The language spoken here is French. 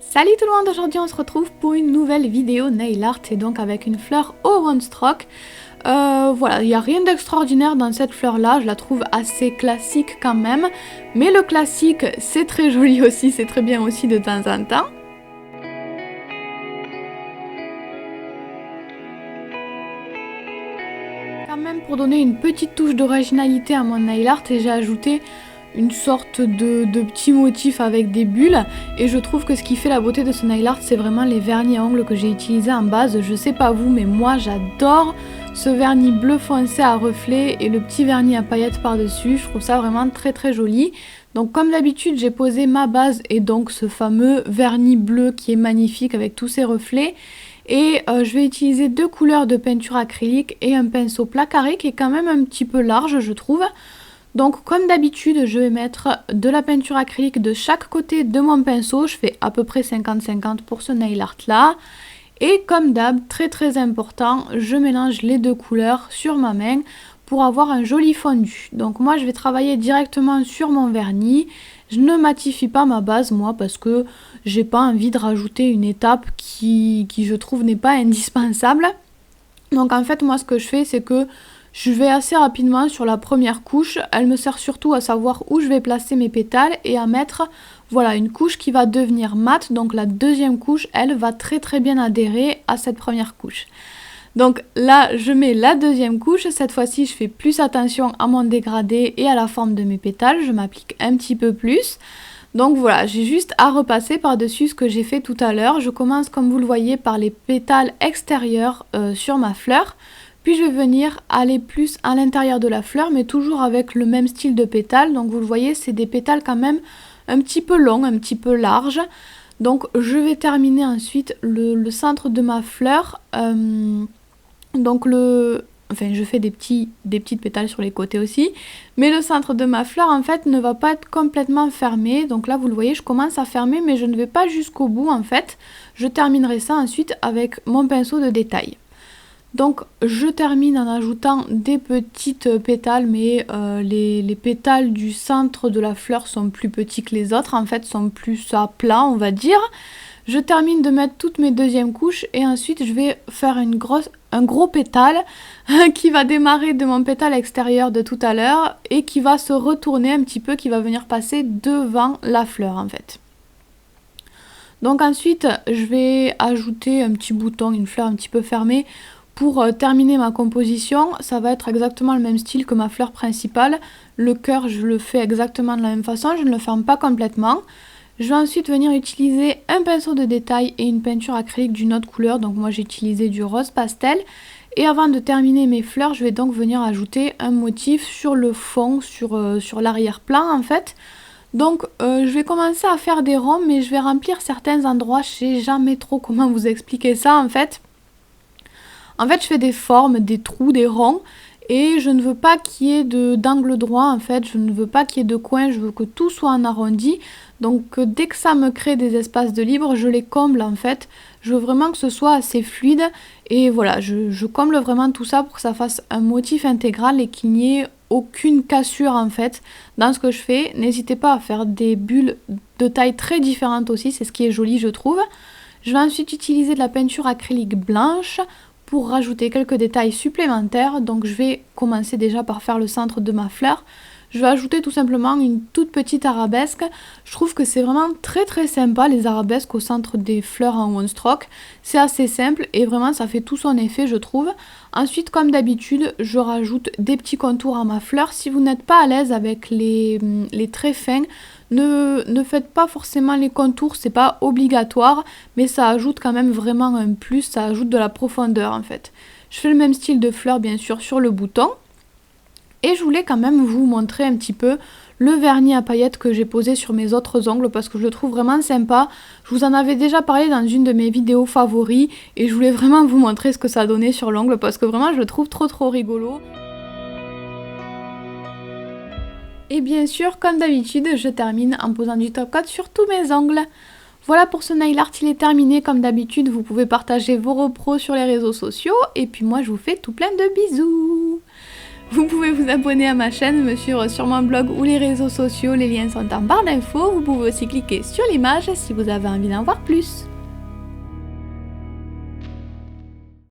Salut tout le monde, aujourd'hui on se retrouve pour une nouvelle vidéo nail art et donc avec une fleur au one stroke. Voilà, il n'y a rien d'extraordinaire dans cette fleur là, je la trouve assez classique quand même. Mais le classique c'est très joli aussi, c'est très bien aussi de temps en temps. Quand même pour donner une petite touche d'originalité à mon nail art et j'ai ajouté une sorte de petit motif avec des bulles et je trouve que ce qui fait la beauté de ce nail art c'est vraiment les vernis à ongles que j'ai utilisés en base. Je sais pas vous mais moi j'adore ce vernis bleu foncé à reflets et le petit vernis à paillettes par dessus, je trouve ça vraiment très joli. Donc comme d'habitude j'ai posé ma base et donc ce fameux vernis bleu qui est magnifique avec tous ses reflets. Et je vais utiliser deux couleurs de peinture acrylique et un pinceau plat carré qui est quand même un petit peu large je trouve. Donc comme d'habitude, je vais mettre de la peinture acrylique de chaque côté de mon pinceau. Je fais à peu près 50-50 pour ce nail art là. Et comme d'hab, très important, je mélange les deux couleurs sur ma main pour avoir un joli fondu. Donc moi je vais travailler directement sur mon vernis. Je ne matifie pas ma base moi parce que j'ai pas envie de rajouter une étape qui je trouve n'est pas indispensable. Donc en fait moi ce que je fais c'est que je vais assez rapidement sur la première couche, elle me sert surtout à savoir où je vais placer mes pétales et à mettre voilà une couche qui va devenir mate, donc la deuxième couche elle va très bien adhérer à cette première couche. Donc là je mets la deuxième couche, cette fois-ci je fais plus attention à mon dégradé et à la forme de mes pétales, je m'applique un petit peu plus. Donc voilà, j'ai juste à repasser par-dessus ce que j'ai fait tout à l'heure. Je commence comme vous le voyez par les pétales extérieurs sur ma fleur. Puis je vais venir aller plus à l'intérieur de la fleur, mais toujours avec le même style de pétales. Donc vous le voyez, c'est des pétales quand même un petit peu longs, un petit peu larges. Donc je vais terminer ensuite le centre de ma fleur. Enfin je fais des petites pétales sur les côtés aussi. Mais le centre de ma fleur en fait ne va pas être complètement fermé. Donc là vous le voyez, je commence à fermer mais je ne vais pas jusqu'au bout en fait. Je terminerai ça ensuite avec mon pinceau de détail. Donc je termine en ajoutant des petites pétales, mais les pétales du centre de la fleur sont plus petits que les autres, en fait sont plus à plat on va dire. Je termine de mettre toutes mes deuxièmes couches et ensuite je vais faire un gros pétale qui va démarrer de mon pétale extérieur de tout à l'heure et qui va se retourner un petit peu, qui va venir passer devant la fleur en fait. Donc ensuite je vais ajouter un petit bouton, une fleur un petit peu fermée. Pour terminer ma composition, ça va être exactement le même style que ma fleur principale. Le cœur, je le fais exactement de la même façon, je ne le ferme pas complètement. Je vais ensuite venir utiliser un pinceau de détail et une peinture acrylique d'une autre couleur. Donc moi j'ai utilisé du rose pastel. Et avant de terminer mes fleurs, je vais donc venir ajouter un motif sur le fond, sur l'arrière-plan en fait. Donc je vais commencer à faire des ronds, mais je vais remplir certains endroits. Je sais jamais trop comment vous expliquer ça en fait. En fait, je fais des formes, des trous, des ronds et je ne veux pas qu'il y ait d'angle droit en fait, je ne veux pas qu'il y ait de coins, je veux que tout soit en arrondi. Donc dès que ça me crée des espaces de libre, je les comble en fait. Je veux vraiment que ce soit assez fluide et voilà, je comble vraiment tout ça pour que ça fasse un motif intégral et qu'il n'y ait aucune cassure en fait dans ce que je fais. N'hésitez pas à faire des bulles de taille très différentes aussi, c'est ce qui est joli je trouve. Je vais ensuite utiliser de la peinture acrylique blanche pour rajouter quelques détails supplémentaires. Donc je vais commencer déjà par faire le centre de ma fleur. Je vais ajouter tout simplement une toute petite arabesque. Je trouve que c'est vraiment très sympa les arabesques au centre des fleurs en one stroke. C'est assez simple et vraiment ça fait tout son effet je trouve. Ensuite comme d'habitude je rajoute des petits contours à ma fleur. Si vous n'êtes pas à l'aise avec les traits fins, ne faites pas forcément les contours, c'est pas obligatoire, mais ça ajoute quand même vraiment un plus, ça ajoute de la profondeur en fait. Je fais le même style de fleur bien sûr sur le bouton. Et je voulais quand même vous montrer un petit peu le vernis à paillettes que j'ai posé sur mes autres ongles parce que je le trouve vraiment sympa. Je vous en avais déjà parlé dans une de mes vidéos favoris et je voulais vraiment vous montrer ce que ça donnait sur l'ongle parce que vraiment je le trouve trop rigolo. Et bien sûr, comme d'habitude, je termine en posant du top coat sur tous mes ongles. Voilà pour ce nail art, il est terminé. Comme d'habitude, vous pouvez partager vos repros sur les réseaux sociaux. Et puis moi, je vous fais tout plein de bisous. Vous pouvez vous abonner à ma chaîne, me suivre sur mon blog ou les réseaux sociaux, les liens sont en barre d'infos. Vous pouvez aussi cliquer sur l'image si vous avez envie d'en voir plus.